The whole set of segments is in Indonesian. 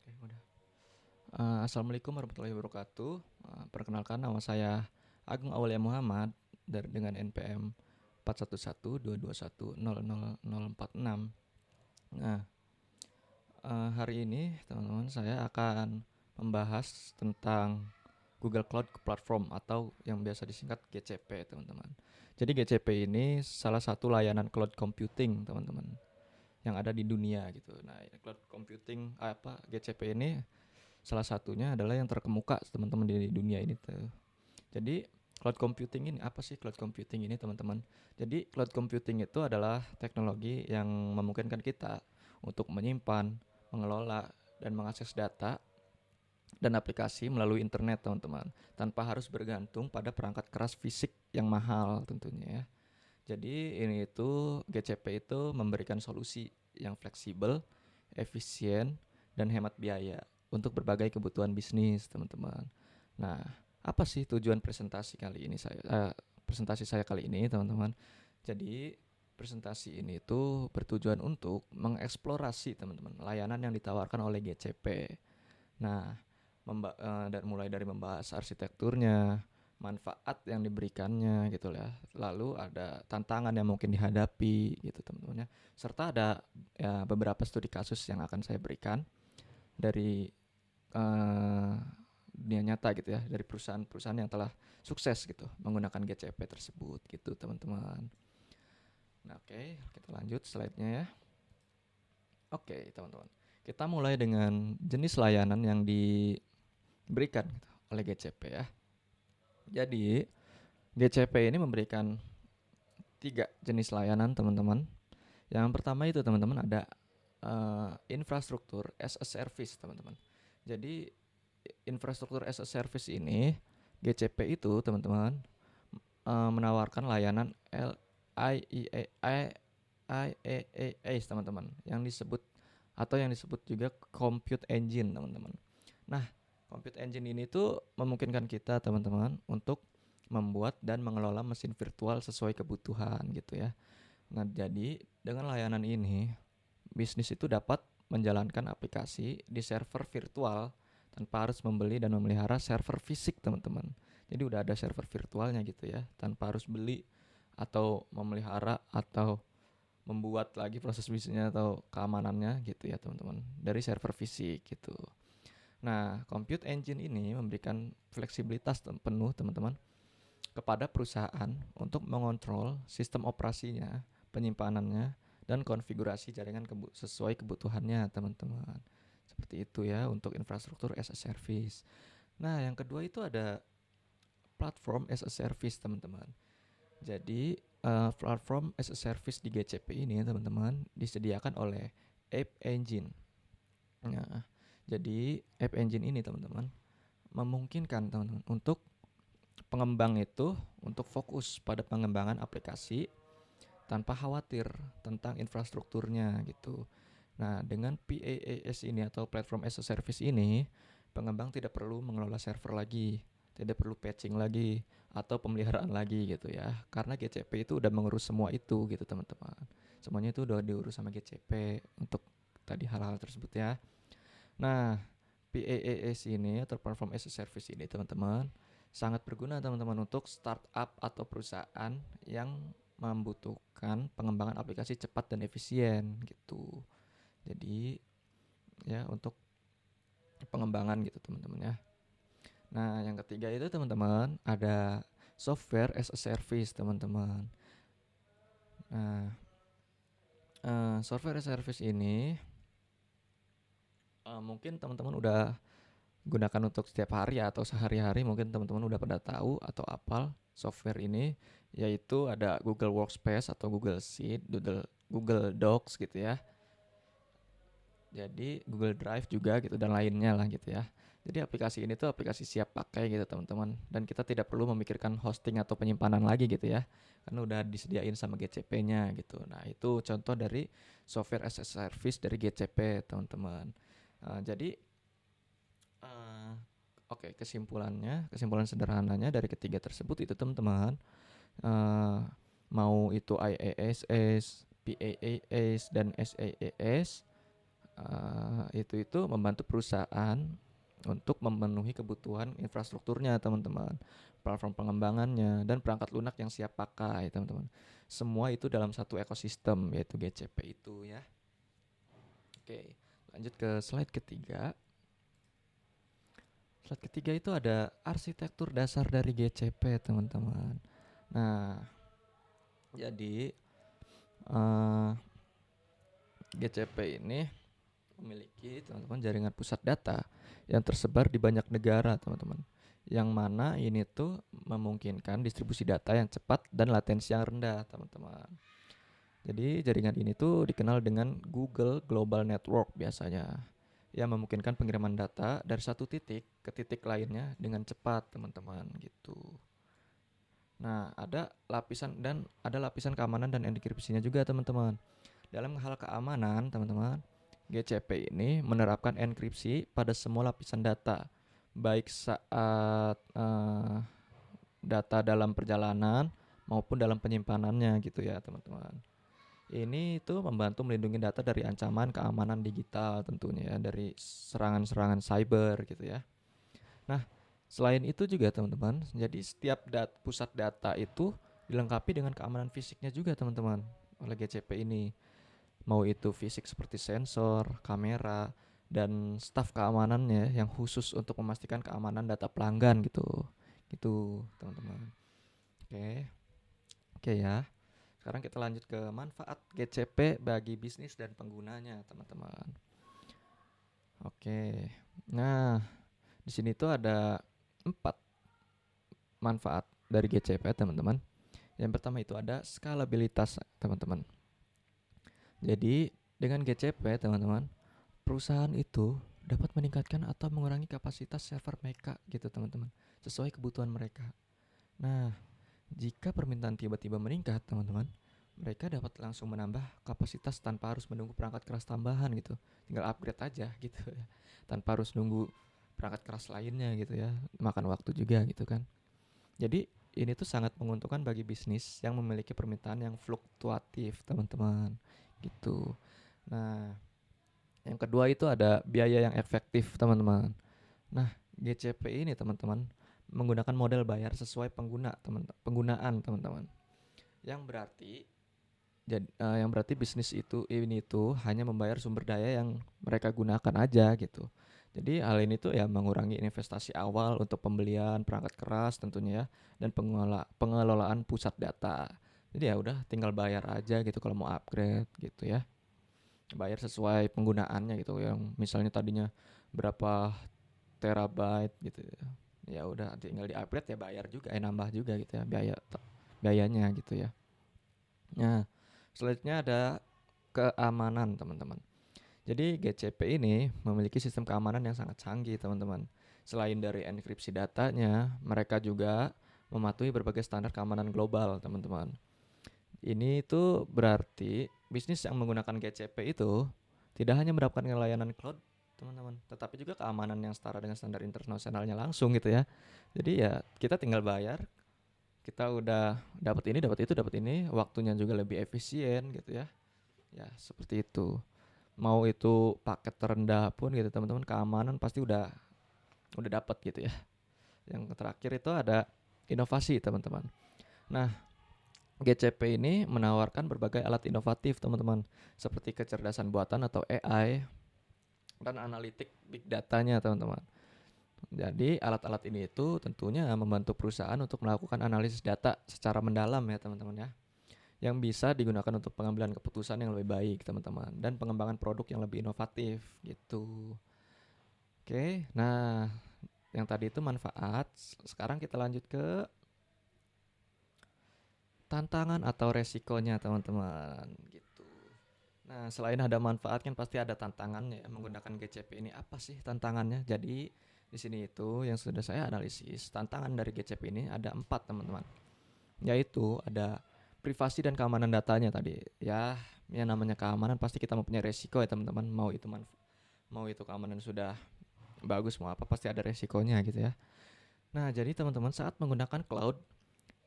Oke, udah. Assalamualaikum warahmatullahi wabarakatuh. Perkenalkan, nama saya Agung Aulia Muhammad dengan NPM 411221000046. Nah, hari ini teman-teman saya akan membahas tentang Google Cloud Platform atau yang biasa disingkat GCP, teman-teman. Jadi GCP ini salah satu layanan cloud computing, teman-teman, yang ada di dunia gitu. Nah, cloud computing GCP ini salah satunya adalah yang terkemuka teman-teman di dunia ini tuh. Jadi cloud computing ini apa sih cloud computing ini, teman-teman? Jadi cloud computing itu adalah teknologi yang memungkinkan kita untuk menyimpan, mengelola, dan mengakses data dan aplikasi melalui internet, teman-teman, tanpa harus bergantung pada perangkat keras fisik yang mahal tentunya ya. Jadi ini itu GCP itu memberikan solusi yang fleksibel, efisien, dan hemat biaya untuk berbagai kebutuhan bisnis, teman-teman. Nah, apa sih tujuan presentasi saya kali ini, teman-teman? Jadi presentasi ini itu bertujuan untuk mengeksplorasi, teman-teman, layanan yang ditawarkan oleh GCP. Nah, mulai dari membahas arsitekturnya, manfaat yang diberikannya gitu ya. Lalu ada tantangan yang mungkin dihadapi gitu, teman-teman ya. Serta ada ya beberapa studi kasus yang akan saya berikan dari eh, dunia nyata gitu ya, dari perusahaan-perusahaan yang telah sukses gitu menggunakan GCP tersebut gitu, teman-teman. Nah, oke, kita lanjut slide-nya ya. Oke, teman-teman. Kita mulai dengan jenis layanan yang diberikan gitu oleh GCP ya. Jadi, GCP ini memberikan 3 jenis layanan, teman-teman. Yang pertama itu, teman-teman, ada infrastruktur as a service, teman-teman. Jadi infrastruktur as a service ini, GCP itu, teman-teman, menawarkan layanan IaaS, teman-teman, yang disebut juga Compute Engine, teman-teman. Nah, Compute Engine ini tuh memungkinkan kita, teman-teman, untuk membuat dan mengelola mesin virtual sesuai kebutuhan gitu ya. Nah, jadi dengan layanan ini, bisnis itu dapat menjalankan aplikasi di server virtual tanpa harus membeli dan memelihara server fisik, teman-teman. Jadi udah ada server virtualnya gitu ya, tanpa harus beli atau memelihara atau membuat lagi proses bisnisnya atau keamanannya gitu ya, teman-teman, dari server fisik gitu. Nah, Compute Engine ini memberikan fleksibilitas penuh, teman-teman, kepada perusahaan untuk mengontrol sistem operasinya, penyimpanannya, dan konfigurasi jaringan sesuai kebutuhannya, teman-teman. Seperti itu ya untuk infrastruktur as a service. Nah, yang kedua itu ada platform as a service, teman-teman. Jadi platform as a service di GCP ini, teman-teman, disediakan oleh App Engine. Nah, jadi App Engine ini, teman-teman, memungkinkan teman-teman untuk pengembang itu untuk fokus pada pengembangan aplikasi tanpa khawatir tentang infrastrukturnya gitu. Nah, dengan PaaS ini atau Platform as a Service ini, pengembang tidak perlu mengelola server lagi, tidak perlu patching lagi, atau pemeliharaan lagi gitu ya. Karena GCP itu udah mengurus semua itu gitu, teman-teman. Semuanya itu udah diurus sama GCP untuk tadi hal-hal tersebut ya. Nah, PaaS ini atau Platform as a Service ini, teman-teman, sangat berguna, teman-teman, untuk startup atau perusahaan yang membutuhkan pengembangan aplikasi cepat dan efisien gitu. Jadi ya untuk pengembangan gitu, teman-teman ya. Nah, yang ketiga itu, teman-teman, ada software as a service, teman-teman. Nah, software as a service ini mungkin teman-teman udah gunakan untuk setiap hari atau sehari-hari, mungkin teman-teman udah pada tahu atau apal software ini, yaitu ada Google Workspace atau Google Sheet, Google Docs gitu ya. Jadi Google Drive juga gitu dan lainnya lah gitu ya. Jadi aplikasi ini tuh aplikasi siap pakai gitu, teman-teman, dan kita tidak perlu memikirkan hosting atau penyimpanan lagi gitu ya, karena udah disediain sama GCP-nya gitu. Nah, itu contoh dari software as a service dari GCP, teman-teman. Jadi oke, kesimpulan sederhananya dari ketiga tersebut itu, teman-teman, uh, mau itu IaaS, PaaS dan SaaS, itu membantu perusahaan untuk memenuhi kebutuhan infrastrukturnya teman-teman, platform pengembangannya dan perangkat lunak yang siap pakai teman-teman. Semua itu dalam satu ekosistem yaitu GCP itu ya. Oke, lanjut ke slide ketiga. Slide ketiga itu ada arsitektur dasar dari GCP teman-teman. Nah, jadi GCP ini memiliki teman-teman jaringan pusat data yang tersebar di banyak negara teman-teman, yang mana ini tuh memungkinkan distribusi data yang cepat dan latensi yang rendah teman-teman. Jadi jaringan ini tuh dikenal dengan Google Global Network biasanya, yang memungkinkan pengiriman data dari satu titik ke titik lainnya dengan cepat teman-teman gitu. Nah, ada lapisan keamanan dan enkripsinya juga teman-teman. Dalam hal keamanan, teman-teman, GCP ini menerapkan enkripsi pada semua lapisan data, baik saat data dalam perjalanan maupun dalam penyimpanannya gitu ya, teman-teman. Ini itu membantu melindungi data dari ancaman keamanan digital tentunya ya, dari serangan-serangan cyber gitu ya. Nah, selain itu juga teman-teman, jadi setiap pusat data itu dilengkapi dengan keamanan fisiknya juga teman-teman oleh GCP ini. Mau itu fisik seperti sensor, kamera, dan staf keamanannya yang khusus untuk memastikan keamanan data pelanggan gitu. Gitu, teman-teman. Oke. Oke ya. Sekarang kita lanjut ke manfaat GCP bagi bisnis dan penggunanya, teman-teman. Oke. Nah, di sini tuh ada 4 manfaat dari GCP, teman-teman. Yang pertama itu ada skalabilitas, teman-teman. Jadi, dengan GCP, teman-teman, perusahaan itu dapat meningkatkan atau mengurangi kapasitas server mereka gitu, teman-teman, sesuai kebutuhan mereka. Nah, jika permintaan tiba-tiba meningkat, teman-teman, mereka dapat langsung menambah kapasitas tanpa harus menunggu perangkat keras tambahan gitu. Tinggal upgrade aja gitu ya. Tanpa harus nunggu perangkat keras lainnya gitu ya. Makan waktu juga gitu kan. Jadi ini tuh sangat menguntungkan bagi bisnis yang memiliki permintaan yang fluktuatif, teman-teman. Gitu. Nah, yang kedua itu ada biaya yang efektif, teman-teman. Nah, GCP ini teman-teman menggunakan model bayar sesuai penggunaan, teman-teman. Yang berarti bisnis ini tuh hanya membayar sumber daya yang mereka gunakan aja gitu. Jadi hal ini tuh ya mengurangi investasi awal untuk pembelian perangkat keras tentunya ya, dan pengelolaan pusat data. Jadi ya udah tinggal bayar aja gitu kalau mau upgrade gitu ya. Bayar sesuai penggunaannya gitu, yang misalnya tadinya berapa terabyte gitu ya. Ya udah tinggal di-upgrade ya bayar juga, nambah juga gitu ya biayanya gitu ya. Nah, selanjutnya ada keamanan, teman-teman. Jadi GCP ini memiliki sistem keamanan yang sangat canggih, teman-teman. Selain dari enkripsi datanya, mereka juga mematuhi berbagai standar keamanan global, teman-teman. Ini itu berarti bisnis yang menggunakan GCP itu tidak hanya mendapatkan layanan cloud, teman-teman, tetapi juga keamanan yang setara dengan standar internasionalnya langsung gitu ya. Jadi ya kita tinggal bayar, kita udah dapat ini, waktunya juga lebih efisien gitu ya. Ya, seperti itu. Mau itu paket terendah pun gitu teman-teman, keamanan pasti udah dapat gitu ya. Yang terakhir itu ada inovasi, teman-teman. Nah, GCP ini menawarkan berbagai alat inovatif, teman-teman, seperti kecerdasan buatan atau AI dan analitik big datanya, teman-teman. Jadi alat-alat ini itu tentunya membantu perusahaan untuk melakukan analisis data secara mendalam ya, teman-teman ya, yang bisa digunakan untuk pengambilan keputusan yang lebih baik, teman-teman, dan pengembangan produk yang lebih inovatif gitu. Oke, nah yang tadi itu manfaat. Sekarang kita lanjut ke tantangan atau resikonya, teman-teman gitu. Nah, selain ada manfaat kan pasti ada tantangannya ya, menggunakan GCP ini. Apa sih tantangannya? Jadi di sini itu yang sudah saya analisis, tantangan dari GCP ini ada 4, teman-teman. Yaitu ada privasi dan keamanan datanya tadi. Ya, yang namanya keamanan pasti kita mempunyai resiko ya, teman-teman. Mau itu keamanan sudah bagus mau apa pasti ada resikonya gitu ya. Nah, jadi teman-teman saat menggunakan cloud,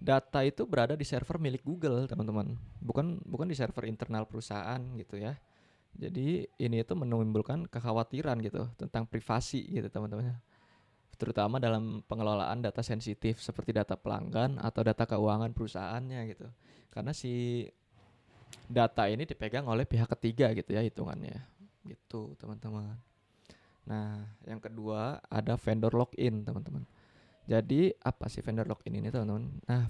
data itu berada di server milik Google, teman-teman. Bukan bukan di server internal perusahaan gitu ya. Jadi ini itu menimbulkan kekhawatiran gitu tentang privasi gitu, teman-teman. Terutama dalam pengelolaan data sensitif seperti data pelanggan atau data keuangan perusahaannya gitu. Karena si data ini dipegang oleh pihak ketiga gitu ya hitungannya. Gitu, teman-teman. Nah, yang kedua ada vendor login, teman-teman. Jadi apa sih vendor login ini, teman-teman? Nah,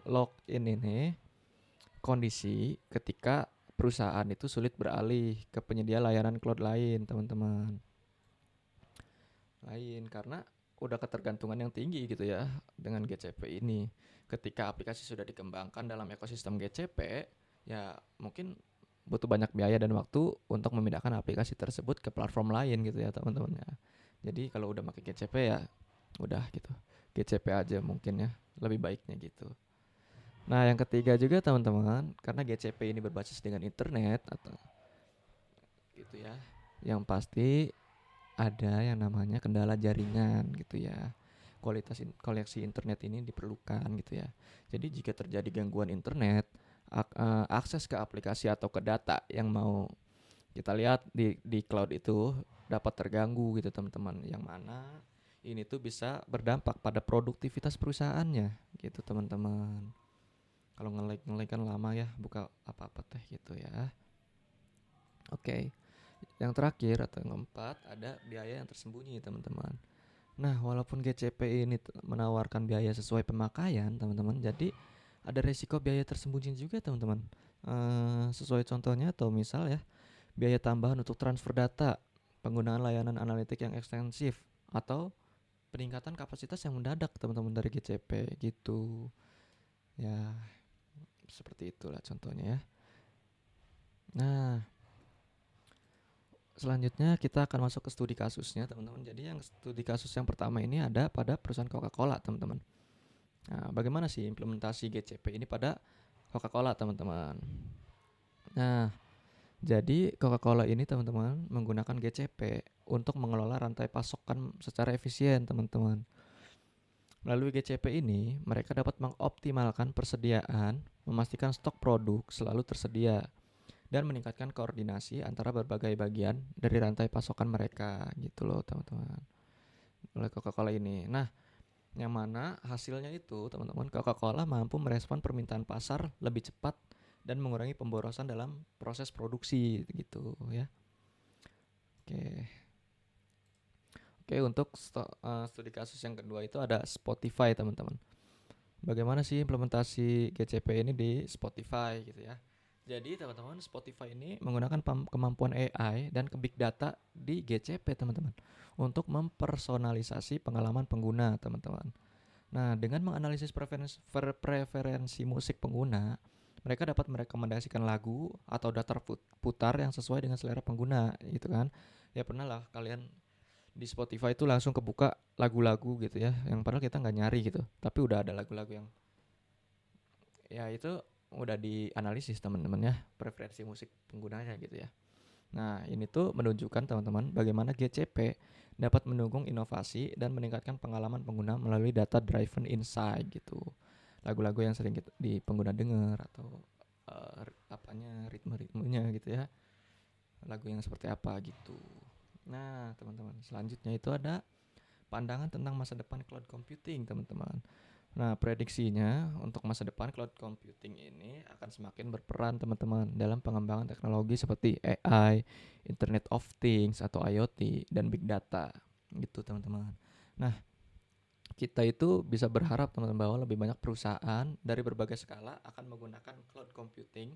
login ini kondisi ketika perusahaan itu sulit beralih ke penyedia layanan cloud lain, teman-teman. Lain karena udah ketergantungan yang tinggi gitu ya dengan GCP ini. Ketika aplikasi sudah dikembangkan dalam ekosistem GCP, ya mungkin butuh banyak biaya dan waktu untuk memindahkan aplikasi tersebut ke platform lain gitu ya, teman-teman ya. Jadi kalau udah pakai GCP ya udah gitu. GCP aja mungkin ya, lebih baiknya gitu. Nah, yang ketiga juga teman-teman, karena GCP ini berbasis dengan internet atau gitu ya. Yang pasti ada yang namanya kendala jaringan gitu ya. Koleksi internet ini diperlukan gitu ya. Jadi jika terjadi gangguan internet, akses ke aplikasi atau ke data yang mau kita lihat di cloud itu dapat terganggu gitu, teman-teman. Yang mana ini tuh bisa berdampak pada produktivitas perusahaannya gitu, teman-teman. Kalau nge-lag kan lama ya buka apa-apa teh gitu ya. Oke. Yang terakhir atau yang keempat ada biaya yang tersembunyi, teman-teman. Nah, walaupun GCP ini menawarkan biaya sesuai pemakaian, teman-teman, jadi ada resiko biaya tersembunyi juga, teman-teman. Sesuai contohnya atau misal ya, biaya tambahan untuk transfer data, penggunaan layanan analitik yang ekstensif, atau peningkatan kapasitas yang mendadak, teman-teman, dari GCP gitu. Ya, seperti itulah contohnya ya. Nah, selanjutnya kita akan masuk ke studi kasusnya, teman-teman. Jadi yang studi kasus yang pertama ini ada pada perusahaan Coca-Cola, teman-teman. Nah, bagaimana sih implementasi GCP ini pada Coca-Cola, teman-teman? Nah, jadi Coca-Cola ini, teman-teman, menggunakan GCP untuk mengelola rantai pasokan secara efisien, teman-teman. Melalui GCP ini, mereka dapat mengoptimalkan persediaan, memastikan stok produk selalu tersedia, dan meningkatkan koordinasi antara berbagai bagian dari rantai pasokan mereka gitu loh, teman-teman. Oleh Coca-Cola ini. Nah, yang mana hasilnya itu, teman-teman, Coca-Cola mampu merespon permintaan pasar lebih cepat dan mengurangi pemborosan dalam proses produksi gitu ya. Oke. Oke, untuk studi kasus yang kedua itu ada Spotify, teman-teman. Bagaimana sih implementasi GCP ini di Spotify gitu ya. Jadi teman-teman, Spotify ini menggunakan kemampuan AI dan ke big data di GCP, teman-teman, untuk mempersonalisasi pengalaman pengguna, teman-teman. Nah, dengan menganalisis preferensi musik pengguna, mereka dapat merekomendasikan lagu atau daftar putar yang sesuai dengan selera pengguna, gitu kan. Ya pernah lah kalian di Spotify itu langsung kebuka lagu-lagu gitu ya, yang padahal kita nggak nyari gitu, tapi udah ada lagu-lagu yang ya itu udah dianalisis, teman-teman ya, preferensi musik penggunanya gitu ya. Nah, ini tuh menunjukkan, teman-teman, bagaimana GCP dapat mendukung inovasi dan meningkatkan pengalaman pengguna melalui data driven insight gitu. Lagu-lagu yang sering di pengguna dengar atau ritme-ritmenya gitu ya. Lagu yang seperti apa gitu. Nah, teman-teman, selanjutnya itu ada pandangan tentang masa depan cloud computing, teman-teman. Nah, prediksinya untuk masa depan cloud computing ini akan semakin berperan, teman-teman, dalam pengembangan teknologi seperti AI, Internet of Things atau IoT, dan Big Data gitu, teman-teman. Nah, kita itu bisa berharap, teman-teman, bahwa lebih banyak perusahaan dari berbagai skala akan menggunakan cloud computing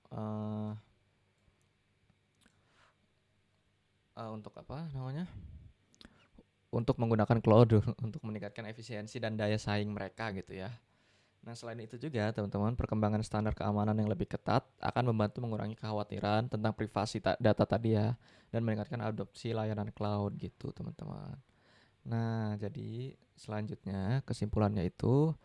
uh, untuk apa namanya? Untuk menggunakan cloud untuk meningkatkan efisiensi dan daya saing mereka gitu ya. Nah, selain itu juga, teman-teman, perkembangan standar keamanan yang lebih ketat akan membantu mengurangi kekhawatiran tentang privasi data tadi ya, dan meningkatkan adopsi layanan cloud gitu, teman-teman. Nah, jadi selanjutnya kesimpulannya itu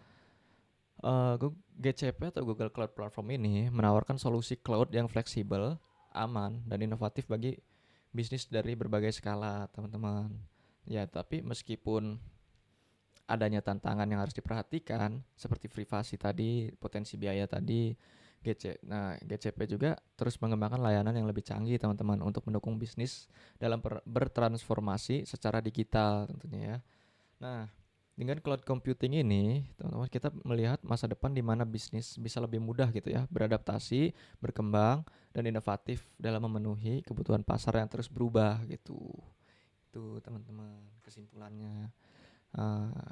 GCP atau Google Cloud Platform ini menawarkan solusi cloud yang fleksibel, aman, dan inovatif bagi bisnis dari berbagai skala, teman-teman. Ya, tapi meskipun adanya tantangan yang harus diperhatikan seperti privasi tadi, potensi biaya tadi, GCP juga terus mengembangkan layanan yang lebih canggih teman-teman untuk mendukung bisnis dalam bertransformasi secara digital tentunya ya. Nah, dengan cloud computing ini, teman-teman, kita melihat masa depan di mana bisnis bisa lebih mudah gitu ya, beradaptasi, berkembang, dan inovatif dalam memenuhi kebutuhan pasar yang terus berubah gitu. Itu teman-teman kesimpulannya.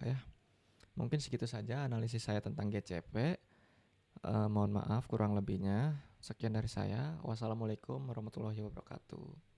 Ya, mungkin segitu saja analisis saya tentang GCP. Mohon maaf kurang lebihnya. Sekian dari saya. Wassalamualaikum warahmatullahi wabarakatuh.